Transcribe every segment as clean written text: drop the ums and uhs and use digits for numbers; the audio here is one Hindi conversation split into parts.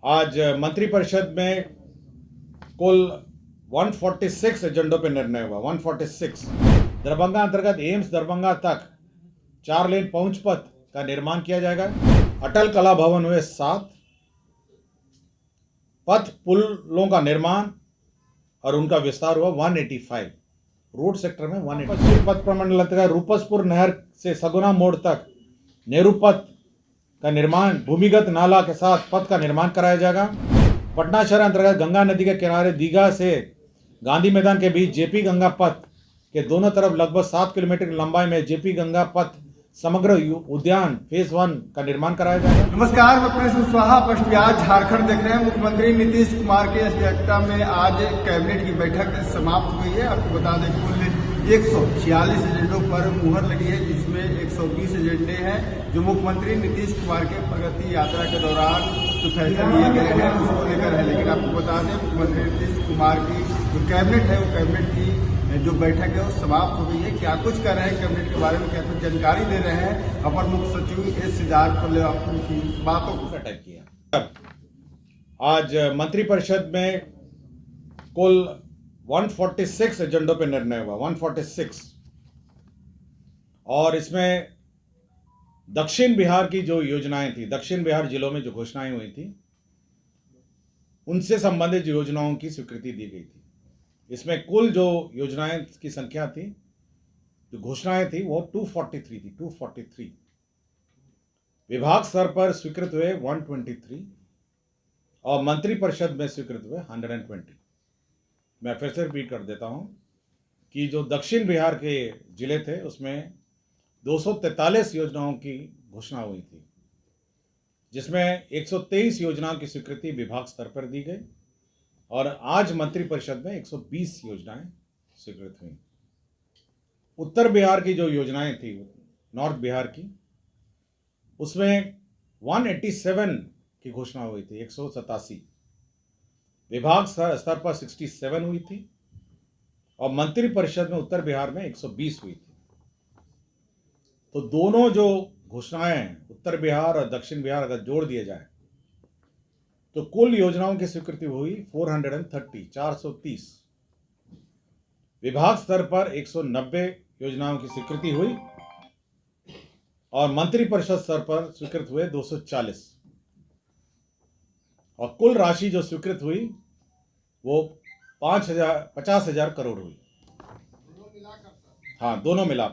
आज मंत्रिपरिषद में कुल 146 एजेंडों पर निर्णय हुआ। 146 दरभंगा अंतर्गत एम्स दरभंगा तक 4 लेन पहुंच पथ का निर्माण किया जाएगा। अटल कला भवन हुए 7, पथ पुलों का निर्माण और उनका विस्तार हुआ 185, रोड सेक्टर में 185। पथ प्रमंडल अंतर्गत रूपसपुर नहर से सगुना मोड़ तक नेहरू पथ का निर्माण, भूमिगत नाला के साथ पथ का निर्माण कराया जाएगा। पटना शहर अंतर्गत गंगा नदी के किनारे दीघा से गांधी मैदान के बीच जेपी गंगा पथ के दोनों तरफ लगभग 7 किलोमीटर की लंबाई में जेपी गंगा पथ समग्र उद्यान फेज 1 का निर्माण कराया जाएगा। नमस्कार, मैं प्रिंस कुशवाहा पश्चिम बिहार झारखंड देख रहे हैं। मुख्यमंत्री नीतीश कुमार की अध्यक्षता में आज कैबिनेट की बैठक समाप्त हुई है। आपको बता दें कुल 146 एजेंडों पर मुहर लगी है, जिसमें 120 एजेंडे हैं जो मुख्यमंत्री नीतीश कुमार के प्रगति यात्रा के दौरान जो फैसले लिए गए हैं उसको लेकर है। लेकिन आपको बता दें मुख्यमंत्री नीतीश कुमार की जो कैबिनेट है वो कैबिनेट की जो बैठक है वो समाप्त हो गई है। क्या कुछ कर रहे हैं कैबिनेट के बारे में, क्या कुछ जानकारी दे रहे हैं अपर मुख्य सचिव एस सिद्धार्थ की बातों को टाइप किया। आज मंत्रिपरिषद में कुल 146 एजेंडों पर निर्णय हुआ। 146 और इसमें दक्षिण बिहार की जो योजनाएं थी, दक्षिण बिहार जिलों में जो घोषणाएं हुई थी उनसे संबंधित योजनाओं की स्वीकृति दी गई थी। इसमें कुल जो योजनाएं की संख्या थी, जो घोषणाएं थी वो 243 थी। 243 विभाग स्तर पर स्वीकृत हुए 123 और मंत्रिपरिषद में स्वीकृत हुए 120। मैं फिर से रिपीट कर देता हूं कि जो दक्षिण बिहार के जिले थे उसमें 243 योजनाओं की घोषणा हुई थी, जिसमें 123 योजनाओं की स्वीकृति विभाग स्तर पर दी गई और आज मंत्रिपरिषद में 120 योजनाएं स्वीकृत हुई। उत्तर बिहार की जो योजनाएं थी, नॉर्थ बिहार की, उसमें 187 की घोषणा हुई थी। 187 विभाग स्तर पर 67 हुई थी और मंत्रिपरिषद में उत्तर बिहार में 120 हुई थी। तो दोनों जो घोषणाएं उत्तर बिहार और दक्षिण बिहार अगर जोड़ दिए जाए तो कुल योजनाओं की स्वीकृति हुई 430। विभाग स्तर पर 190 योजनाओं की स्वीकृति हुई और मंत्रिपरिषद स्तर पर स्वीकृत हुए 240 और कुल राशि जो स्वीकृत हुई वो 50,000 करोड़ हुई। हाँ, दोनों मिला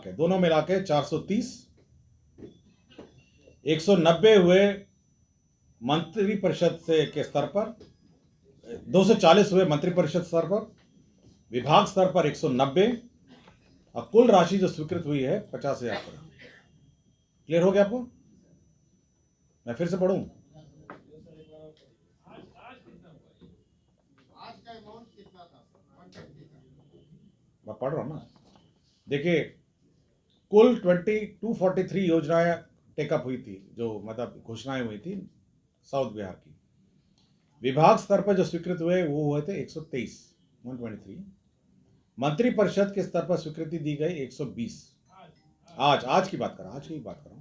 के 430। 190 हुए मंत्रिपरिषद से के स्तर पर, 240 हुए मंत्रिपरिषद स्तर पर, विभाग स्तर पर 190 और कुल राशि जो स्वीकृत हुई है 50,000 करोड़। क्लियर हो गया आपको? मैं फिर से पढ़ूं? मैं पढ़ रहा हूं ना। देखिए, कुल 243 योजनाएं टेकअप हुई थी, जो मतलब घोषणाएं हुई थी साउथ बिहार की। विभाग स्तर पर जो स्वीकृत हुए वो हुए थे 123, 123। मंत्रिपरिषद के स्तर पर स्वीकृति दी गई 120। आज की बात कर रहा हूं।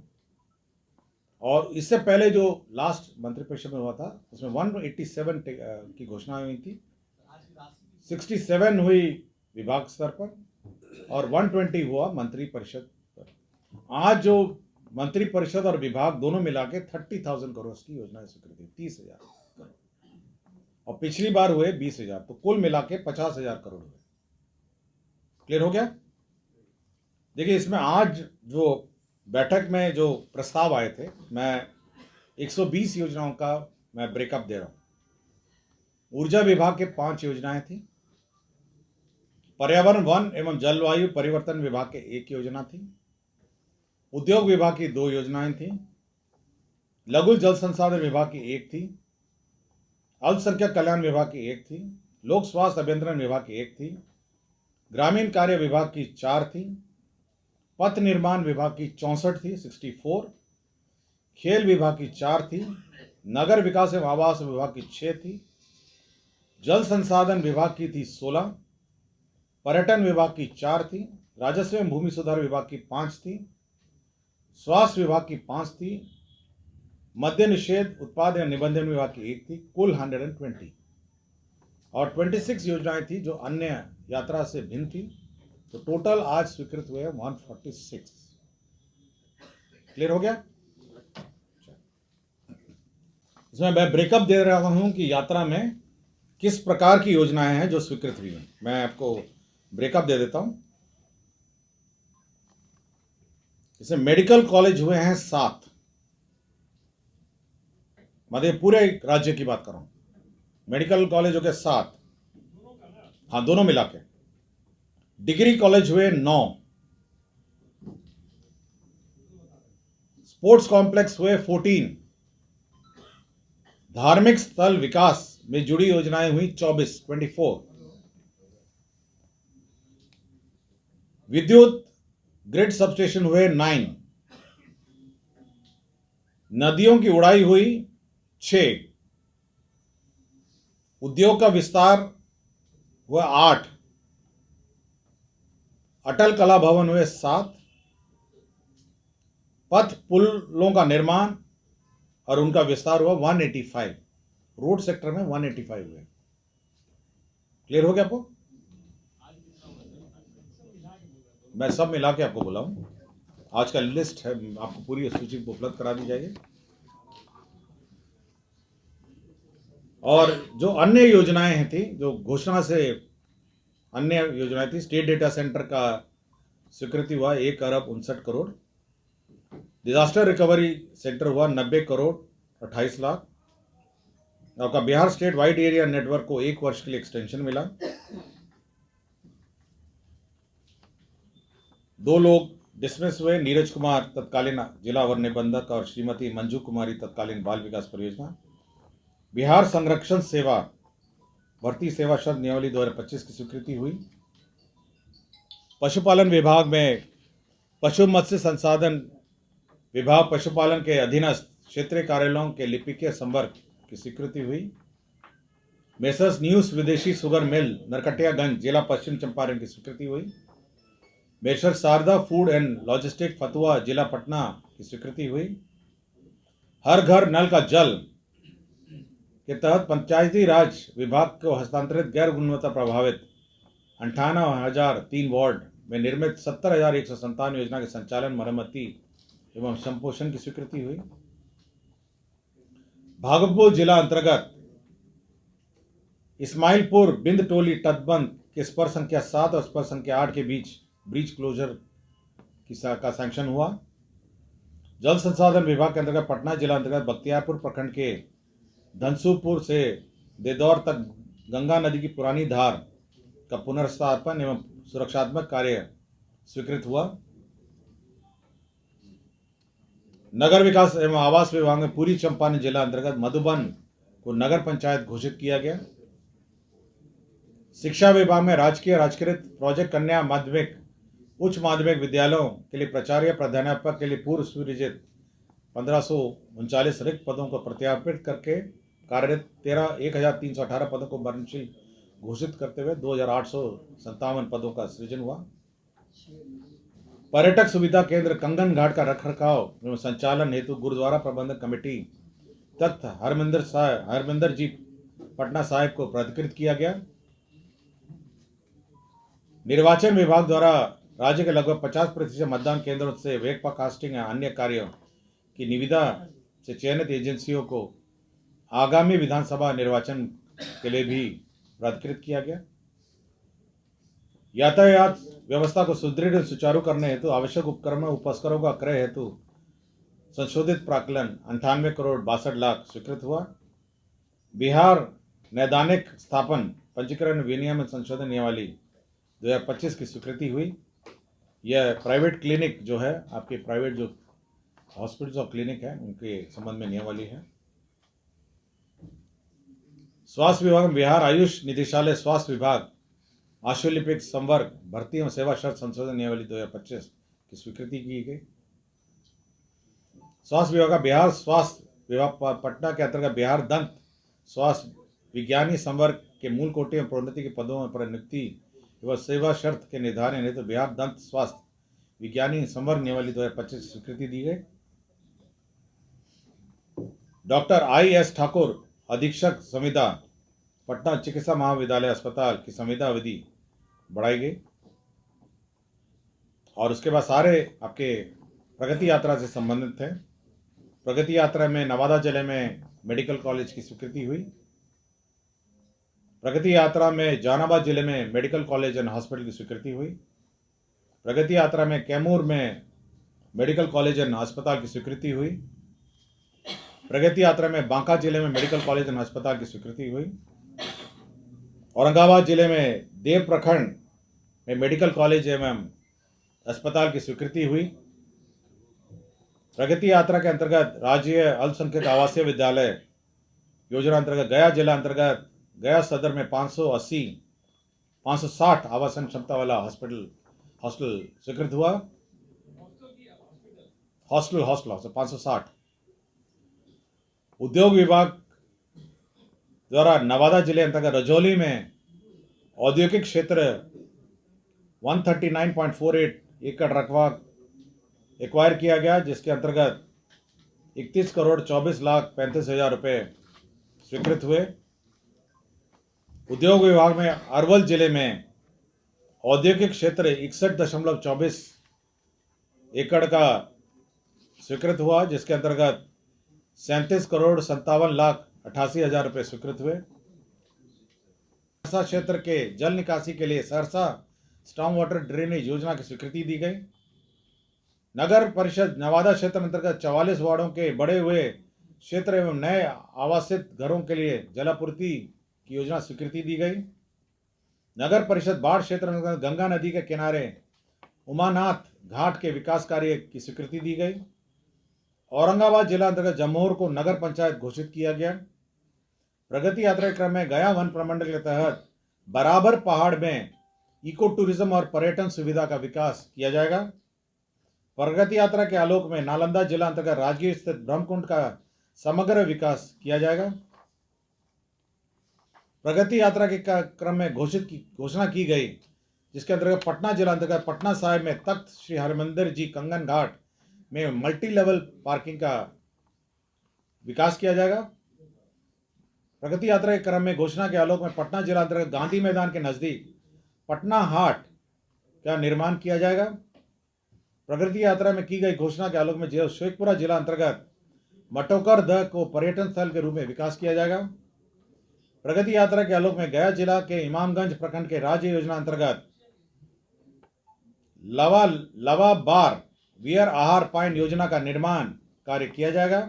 और इससे पहले जो लास्ट मंत्रिपरिषद में हुआ था उसमें 187 की घोषणा हुई थी। 67 हुई विभाग स्तर पर और 120 हुआ मंत्रिपरिषद पर। आज जो मंत्रिपरिषद और विभाग दोनों मिला के 30,000 करोड़ की योजना स्वीकृति, 30,000 करोड़, और पिछली बार हुए 20,000, तो कुल मिला के 50,000 करोड़ हुए। क्लियर हो गया? देखिए, इसमें आज जो बैठक में जो प्रस्ताव आए थे, मैं 120 योजनाओं का मैं ब्रेकअप दे रहा हूं। ऊर्जा विभाग के 5 योजनाएं थी। पर्यावरण, वन एवं जलवायु परिवर्तन विभाग के 1 योजना थी। उद्योग विभाग की 2 योजनाएं थी। लघु जल संसाधन विभाग की 1 थी। अल्पसंख्यक कल्याण विभाग की 1 थी। लोक स्वास्थ्य अभियंत्रण विभाग की 1 थी। ग्रामीण कार्य विभाग की 4 थी। पथ निर्माण विभाग की 64 थी, 64। खेल विभाग की 4 थी। नगर विकास एवं आवास विभाग की 6 थी। जल संसाधन विभाग की थी 16। पर्यटन विभाग की 4 थी। राजस्व एवं भूमि सुधार विभाग की 5 थी। स्वास्थ्य विभाग की 5 थी। मद्य निषेध उत्पाद एवं निबंधन विभाग की एक थी, कुल 120, और 26 योजनाएं थी जो अन्य यात्रा से भिन्न थी। तो टोटल आज स्वीकृत हुए 146। क्लियर हो गया? इसमें मैं ब्रेकअप दे रहा हूं कि यात्रा में किस प्रकार की योजनाएं हैं जो स्वीकृत हुई हैं। मैं आपको ब्रेकअप दे देता हूं। इसमें मेडिकल कॉलेज हुए हैं 7, मतलब पूरे राज्य की बात कर रहा हूं। मेडिकल कॉलेज हो गए 7, हाँ दोनों मिला के। डिग्री कॉलेज हुए 9, स्पोर्ट्स कॉम्प्लेक्स हुए 14, धार्मिक स्थल विकास में जुड़ी योजनाएं हुई 24, विद्युत ग्रिड सबस्टेशन हुए 9, नदियों की उड़ाई हुई 6, उद्योग का विस्तार हुआ 8, अटल कला भवन हुए 7, पथ पुलों का निर्माण और उनका विस्तार हुआ 185, रोड सेक्टर में 185 हुए। क्लियर हो गया आपको? मैं सब मिला के आपको बोला हूं। आज का लिस्ट है, आपको पूरी सूची उपलब्ध करा दी जाएगी। और जो अन्य योजनाएं थी, जो घोषणा से अन्य योजनाएं थी, स्टेट डेटा सेंटर का स्वीकृति हुआ 1 अरब 59 करोड़, डिजास्टर रिकवरी सेंटर हुआ 90 करोड़ 28 लाख, आपका Bihar state wide area network को 1 वर्ष के लिए एक्सटेंशन मिला, 2 लोग डिसमिस हुए, नीरज कुमार तत्कालीन जिला वन निबंधक और श्रीमती मंजू कुमारी तत्कालीन बाल विकास परियोजना। बिहार संरक्षण सेवा भर्ती सेवा शर्त नियमावली 2025 की स्वीकृति हुई। पशुपालन विभाग में पशु मत्स्य संसाधन विभाग पशुपालन के अधीनस्थ क्षेत्रीय कार्यालयों के लिपिकीय संवर्ग की स्वीकृति हुई। मेसर्स न्यूज विदेशी शुगर मिल नरकटियागंज जिला पश्चिम चंपारण की स्वीकृति हुई। Messrs Sharda food and logistic Fatuha जिला पटना की स्वीकृति हुई। हर घर नल का जल के तहत पंचायती राज विभाग को हस्तांतरित गैर गुणवत्ता प्रभावित 58,003 वार्ड में निर्मित 70,157 योजना के संचालन, मरम्मती एवं संपोषण की स्वीकृति हुई। भागलपुर जिला अंतर्गत इस्माइलपुर बिंद टोली तटबंध के स्पर संख्या 7 और स्पर संख्या 8 के बीच ब्रिज क्लोजर का सैंक्शन हुआ। जल संसाधन विभाग के अंतर्गत पटना जिला अंतर्गत बख्तियारपुर प्रखंड के धनसुपुर से देदौर तक गंगा नदी की पुरानी धार का पुनर्स्थापन एवं सुरक्षात्मक कार्य स्वीकृत हुआ। नगर विकास एवं आवास विभाग में पूर्वी चंपारण जिला अंतर्गत मधुबन को नगर पंचायत घोषित किया गया। शिक्षा विभाग में राजकीय राजकृत प्रोजेक्ट कन्या माध्यमिक उच्च माध्यमिक विद्यालयों के लिए प्राचार्य प्राध्यापक के लिए पूर्व सृजित 1539 रिक्त पदों को प्रत्यार्पित करके कार्यरत 1,318 पदों को मरणशील घोषित करते हुए 2,857 पदों का सृजन हुआ। पर्यटक सुविधा केंद्र कंगन घाट का रखरखाव एवं संचालन हेतु गुरुद्वारा प्रबंधक कमेटी तथा हरमिंदर जी पटना साहिब को प्राधिकृत किया गया। निर्वाचन विभाग द्वारा राज्य के लगभग 50% मतदान केंद्रों से वेकपा कास्टिंग या अन्य कार्यों की निविदा से चयनित एजेंसियों को आगामी विधानसभा निर्वाचन के लिए भी प्राधिकृत किया गया। यातायात व्यवस्था को सुदृढ़ और सुचारू करने हेतु आवश्यक उपकरणों उपस्करों का क्रय हेतु संशोधित प्राक्कलन 98 करोड़ 62 लाख स्वीकृत हुआ। बिहार नैदानिक स्थापन पंजीकरण विनियमन संशोधन नियमावली 2025 की स्वीकृति हुई। यह प्राइवेट क्लिनिक जो है, आपके प्राइवेट जो हॉस्पिटल्स और क्लिनिक है उनके संबंध में नियमावली है। स्वास्थ्य विभाग में बिहार आयुष निदेशालय स्वास्थ्य विभाग आशुलिपिक संवर्ग भर्ती एवं सेवा शर्त संशोधन नियमावली 2025 की स्वीकृति की गई। स्वास्थ्य विभाग का बिहार स्वास्थ्य विभाग पटना के अंतर्गत बिहार दंत स्वास्थ्य विज्ञानी संवर्ग के मूल कोटि एवं प्रोन्नति के पदों पर नियुक्ति एवं सेवा शर्त के निर्धारण हेतु बिहार दंत स्वास्थ्य विज्ञानी संवर्ग नियमावली 2025 की स्वीकृति दी गई। Doctor IS. ठाकुर, अधीक्षक संविदा, पटना चिकित्सा महाविद्यालय अस्पताल की संविदा अवधि बढ़ाई गई। और उसके बाद सारे आपके प्रगति यात्रा से संबंधित थे। प्रगति यात्रा में नवादा जिले में मेडिकल कॉलेज की स्वीकृति हुई। प्रगति यात्रा में जहानाबाद जिले में मेडिकल कॉलेज एंड हॉस्पिटल की स्वीकृति हुई। प्रगति यात्रा में कैमूर में मेडिकल कॉलेज एंड अस्पताल की स्वीकृति हुई। प्रगति यात्रा में बांका जिले में मेडिकल कॉलेज एंड अस्पताल की स्वीकृति हुई। औरंगाबाद जिले में देव प्रखंड में मेडिकल कॉलेज एवं अस्पताल की स्वीकृति हुई। प्रगति यात्रा के अंतर्गत राज्य अल्पसंख्यक आवासीय विद्यालय योजना अंतर्गत गया जिला अंतर्गत गया सदर में 560 आवासन क्षमता वाला हॉस्टल स्वीकृत हुआ। हॉस्टल 560। उद्योग विभाग द्वारा नवादा जिले अंतर्गत रजौली में औद्योगिक क्षेत्र 139.48 एकड़ रकबा एक्वायर किया गया, जिसके अंतर्गत 31,24,35,000 रुपये स्वीकृत हुए। उद्योग विभाग में अरवल जिले में औद्योगिक क्षेत्र 61.24 एकड़ का स्वीकृत हुआ, जिसके अंतर्गत 37,57,88,000 रुपये स्वीकृत हुए। सहरसा क्षेत्र के जल निकासी के लिए सहरसा स्टॉर्म वाटर ड्रेनेज योजना की स्वीकृति दी गई। नगर परिषद नवादा क्षेत्र अंतर्गत 44 वार्डों के बढ़े हुए क्षेत्र एवं नए आवासित घरों के लिए जलापूर्ति की योजना स्वीकृति दी गई। नगर परिषद बाढ़ क्षेत्र अंतर्गत गंगा नदी के किनारे उमानाथ घाट के विकास कार्य की स्वीकृति दी गई। औरंगाबाद जिला अंतर्गत जमोर को नगर पंचायत घोषित किया गया। प्रगति यात्रा के क्रम में गया वन प्रमंडल के तहत बराबर पहाड़ में इको टूरिज्म और पर्यटन सुविधा का विकास किया जाएगा। प्रगति यात्रा के आलोक में नालंदा जिला अंतर्गत राजगीर स्थित ब्रह्मकुंड का समग्र विकास किया जाएगा। प्रगति यात्रा के क्रम में घोषणा की गई, जिसके अंतर्गत पटना जिला अंतर्गत पटना साहिब में तख्त श्री हरमंदिर जी कंगन घाट में मल्टी लेवल पार्किंग का विकास किया जाएगा। प्रगति यात्रा के क्रम में घोषणा के आलोक में पटना जिला अंतर्गत गांधी मैदान के नजदीक पटना हाट का निर्माण किया जाएगा। प्रगति यात्रा में की गई घोषणा के आलोक में शेखपुरा जिला अंतर्गत मटोकर दह को पर्यटन स्थल के रूप में विकास किया जाएगा। प्रगति यात्रा के आलोक में गया जिला के इमामगंज प्रखंड के राज्य योजना अंतर्गत लवा बार वियर आहार पॉइंट योजना का निर्माण कार्य किया जाएगा।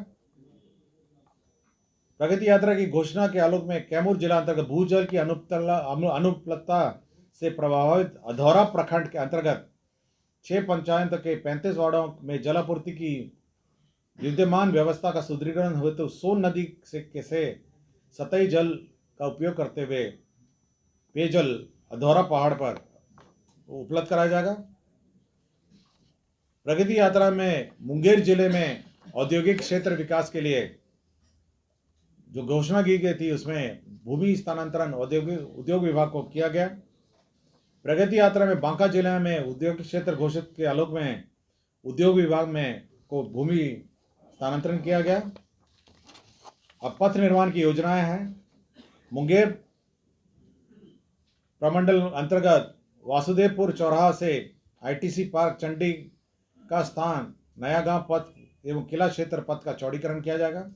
प्रगति यात्रा की घोषणा के आलोक में कैमूर जिला अंतर्गत भूजल की अनुपलब्धता से प्रभावित अधौरा प्रखंड के अंतर्गत 6 पंचायतों के 35 वार्डों में जलापूर्ति की विद्यमान व्यवस्था का सुदृढ़ीकरण हेतु तो सोन नदी से सतही जल का उपयोग करते हुए पेयजल अधौरा पहाड़ पर उपलब्ध कराया जाएगा। प्रगति यात्रा में मुंगेर जिले में औद्योगिक क्षेत्र विकास के लिए जो घोषणा की गई थी, उसमें भूमि स्थानांतरण उद्योग विभाग को किया गया। प्रगति यात्रा में बांका जिले में औद्योगिक क्षेत्र घोषित के आलोक में उद्योग विभाग में को भूमि स्थानांतरण किया गया। अब पथ निर्माण की योजनाएं हैं। मुंगेर प्रमंडल अंतर्गत वासुदेवपुर चौराहा से आईटीसी पार्क चंडी का स्थान नया गांव पथ एवं किला क्षेत्र पथ का चौड़ीकरण किया जाएगा।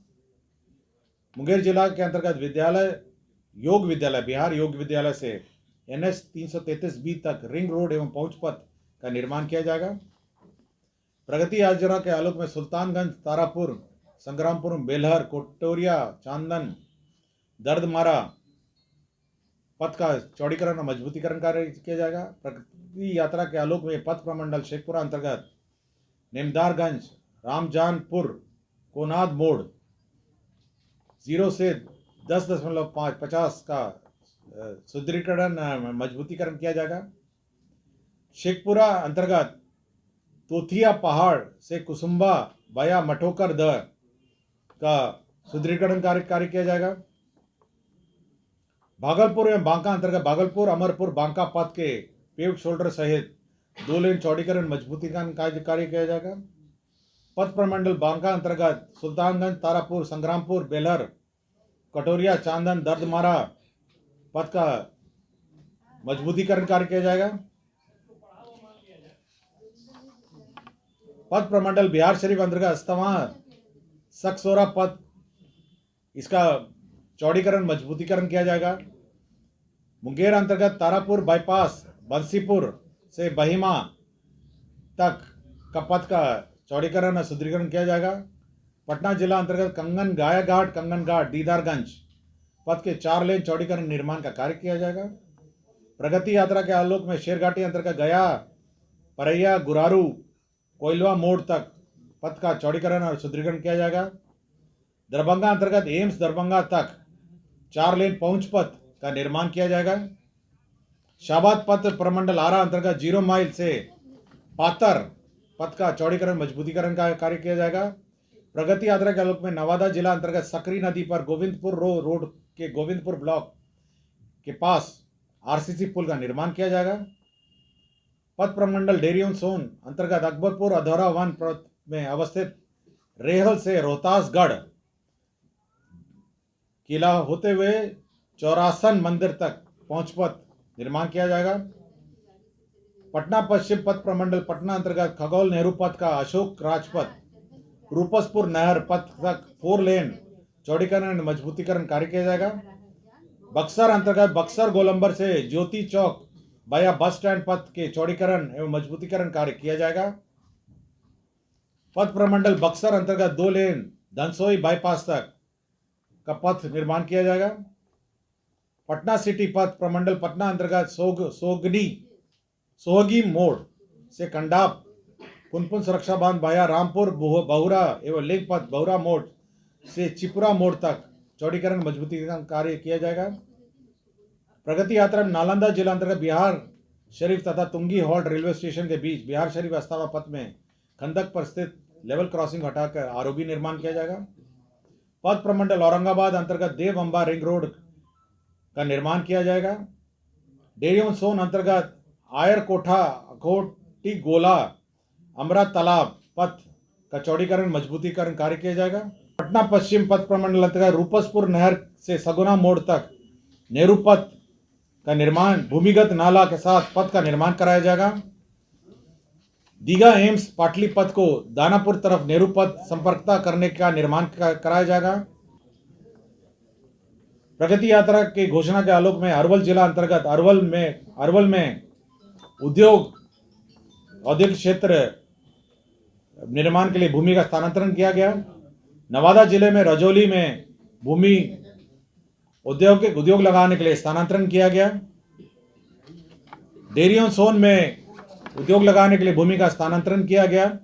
मुंगेर जिला के अंतर्गत बिहार योग विद्यालय से NH 333B तक रिंग रोड एवं पहुंच पथ का निर्माण किया जाएगा। प्रगति यात्रा के आलोक में सुल्तानगंज, तारापुर, संग्रामपुर, बेलहर, कोटोरिया, चांदन, दर्दमारा पथ का चौड़ीकरण और मजबूतीकरण कार्य किया जाएगा। प्रगति यात्रा के आलोक में पथ प्रमंडल शेखपुरा अंतर्गत निमदारगंज, रामजानपुर, कोनाद मोड़ 0 से 10.50 का सुदृढ़ीकरण मजबूतीकरण किया जाएगा। शेखपुरा अंतर्गत तोथिया पहाड़ से कुसुम्बा बया मठोकर दह का सुदृढ़ीकरण कार्य किया जाएगा। भागलपुर एवं बांका अंतर्गत भागलपुर अमरपुर बांका पथ के पेव्ड शोल्डर सहित 2 लेन चौड़ीकरण मजबूतीकरण कार्य किया जाएगा। पथ प्रमंडल बांका अंतर्गत सुल्तानगंज, तारापुर, संग्रामपुर, बेलर, कटोरिया, चांदन, दर्दमारा पथ का मजबूतीकरण कार्य किया जाएगा। पथ प्रमंडल बिहार शरीफ अंतर्गत अस्तवा सकसोरा पथ, इसका चौड़ीकरण मजबूतीकरण किया जाएगा। मुंगेर अंतर्गत तारापुर बाईपास बंसीपुर से बहिमा तक का पथ का चौड़ीकरण और सुदृढ़ीकरण किया जाएगा। पटना जिला अंतर्गत कंगन घाट दीदारगंज पथ के 4 लेन चौड़ीकरण निर्माण का कार्य किया जाएगा। प्रगति यात्रा के आलोक में शेरघाटी अंतर्गत गया, परैया, गुरारू, कोइलवा मोड़ तक पथ का चौड़ीकरण और सुदृढ़ीकरण किया जाएगा। दरभंगा अंतर्गत एम्स दरभंगा तक 4 लेन पहुंच पथ का निर्माण किया जाएगा। शाबाद पथ प्रमंडल आरा अंतर्गत 0 माइल से पातर पथ का चौड़ीकरण मजबूतीकरण का कार्य किया जाएगा। प्रगति यात्रा के आलोक में नवादा जिला अंतर्गत सकरी नदी पर गोविंदपुर रोड के गोविंदपुर ब्लॉक के पास आरसीसी पुल का निर्माण किया जाएगा। पथ प्रमंडल डेरियन सोन अंतर्गत अकबरपुर अधौरा वन में अवस्थित रेहल से रोहतासगढ़ किला होते हुए चौरासन मंदिर तक पहुंच पथ निर्माण किया जाएगा। पटना पश्चिम पथ प्रमंडल पटना अंतर्गत खगौल नेहरू पथ का अशोक राजपथ रूपसपुर नहर पथ तक 4 लेन चौड़ीकरण मजबूतीकरण कार्य किया जाएगा। बक्सर अंतर्गत बक्सर गोलंबर से ज्योति चौक बाया बस स्टैंड पथ के चौड़ीकरण एवं मजबूतीकरण कार्य किया जाएगा। पथ प्रमंडल बक्सर अंतर्गत 2 लेन धनसोई बाईपास तक का पथ निर्माण किया जाएगा। पटना सिटी पथ प्रमंडल पटना अंतर्गत सोहगी मोड़ से कंडाप पुनपुन सुरक्षा बांध बाया रामपुर बहुरा एवं लिंक पथ बहुरा मोड़ से चिपुरा मोड़ तक चौड़ीकरण मजबूतीकरण कार्य किया जाएगा। प्रगति यात्रा में नालंदा जिला अंतर्गत बिहार शरीफ तथा तुंगी हॉल्ट रेलवे स्टेशन के बीच बिहार शरीफ अस्थावा पथ में खंदक पर स्थित लेवल क्रॉसिंग हटाकर आरओबी निर्माण किया जाएगा। पथ प्रमंडल औरंगाबाद अंतर्गत देव अंबा रिंग रोड का निर्माण किया जाएगा। डेरियन सोन अंतर्गत आयर कोठा अकोटी गोला अमरा तालाब पथ का चौड़ीकरण मजबूतीकरण कार्य किया जाएगा। पटना पश्चिम पथ प्रमंडल अंतर्गत रूपसपुर नहर से सगुना मोड़ तक नेहरू पथ का निर्माण भूमिगत नाला के साथ पथ का निर्माण कराया जाएगा। दीघा एम्स पाटली पथ को दानापुर तरफ नेहरू पथ संपर्कता करने का निर्माण कराया जाएगा। प्रगति यात्रा की घोषणा के आलोक में अरवल जिला अंतर्गत अरवल में औद्योगिक क्षेत्र निर्माण के लिए भूमि का स्थानांतरण किया गया। नवादा जिले में रजौली में भूमि उद्योग लगाने के लिए स्थानांतरण किया गया। डेरियन सोन में उद्योग लगाने के लिए भूमि का स्थानांतरण किया गया।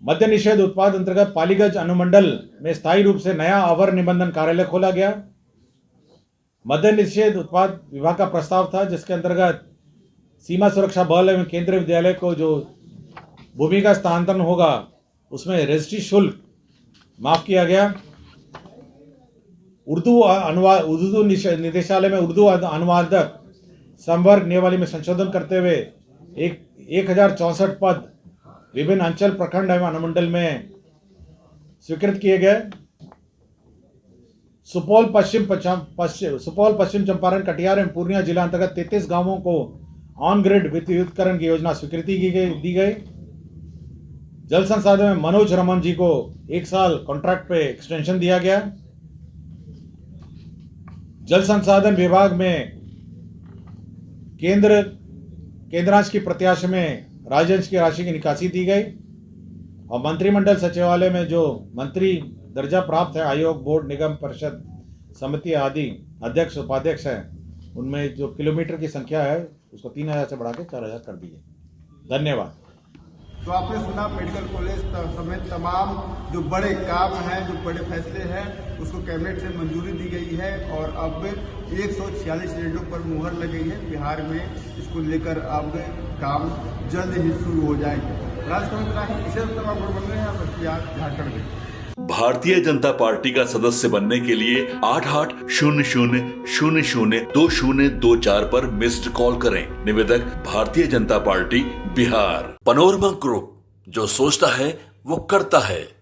मद्य निषेध उत्पाद अंतर्गत पालीगंज अनुमंडल में स्थायी रूप से नया अवर निबंधन कार्यालय खोला गया। मद्य निषेध उत्पाद विभाग का प्रस्ताव था जिसके अंतर्गत सीमा सुरक्षा बल एवं केंद्रीय विद्यालय को जो भूमि का स्थानांतरण होगा उसमें रजिस्ट्री शुल्क माफ किया गया। उर्दू निदेशालय में उर्दू अनुवादक संवर्ग नियमावली में संशोधन करते हुए 1064 पद विभिन्न अंचल प्रखंड एवं अनुमंडल में स्वीकृत किए गए। सुपौल पश्चिम चंपारण, कटिहार एवं पूर्णिया जिला अंतर्गत 33 गांवों को ऑन ग्रिड विद्युतीकरण की योजना स्वीकृति दी गई। जल संसाधन में मनोज रमन जी को 1 साल कॉन्ट्रैक्ट पे एक्सटेंशन दिया गया। जल संसाधन विभाग में केंद्रांश की प्रत्याशा में राज्यांश की राशि की निकासी दी गई और मंत्रिमंडल सचिवालय में जो मंत्री दर्जा प्राप्त है, आयोग, बोर्ड, निगम, परिषद, समिति आदि अध्यक्ष उपाध्यक्ष हैं, उनमें जो किलोमीटर की संख्या है उसको 3000 से बढ़ा के 4000 कर दी है। धन्यवाद। तो आपने सुना मेडिकल कॉलेज समेत तमाम जो बड़े काम हैं, जो बड़े फैसले हैं, उसको कैबिनेट से मंजूरी दी गई है और अब 146 रेडों पर मुहर लगी है। बिहार में इसको लेकर अब काम जल्द ही शुरू हो जाएंगे। झारखंड में भारतीय जनता पार्टी का सदस्य बनने के लिए 8800002024 पर मिस्ड कॉल करें। निवेदक Bharatiya Janata party Bihar. Panorama group, जो सोचता है वो करता है।